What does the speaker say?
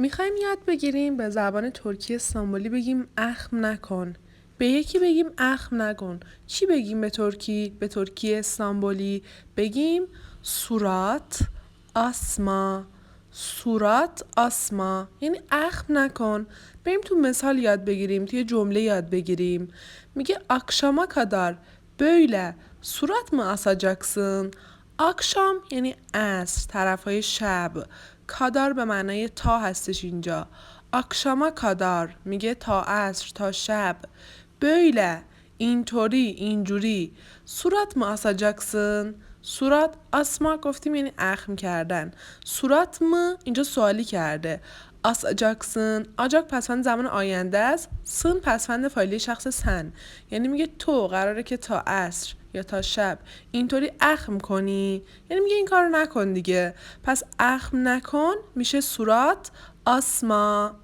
میخوایم یاد بگیریم به زبان ترکی استانبولی بگیم اخم نکن. به یکی بگیم اخم نکن. چی بگیم به ترکی؟ به ترکی استانبولی بگیم سورات آسما. سورات آسما یعنی اخم نکن. بریم تو مثال یاد بگیریم، توی جمله یاد بگیریم. میگه akşama kadar böyle surat mı asacaksın؟ akşam یعنی عصر، طرفای شب. کادار به معنای تا هستش اینجا. akşama kadar میگه تا عصر، تا شب. böyle اینطوری، اینجوری. surat mı asacaksın؟ صورت asma گفتیم یعنی اخم کردن. صورت مı اینجا سوالی کرده. asacaksın آجاک پسفند زمان آینده است. سن پسفند فاعلی شخص سن، یعنی میگه تو قراره که تا عصر یا تا شب اینطوری اخم کنی، یعنی میگه این کارو نکن دیگه. پس اخم نکن میشه صورت آسما.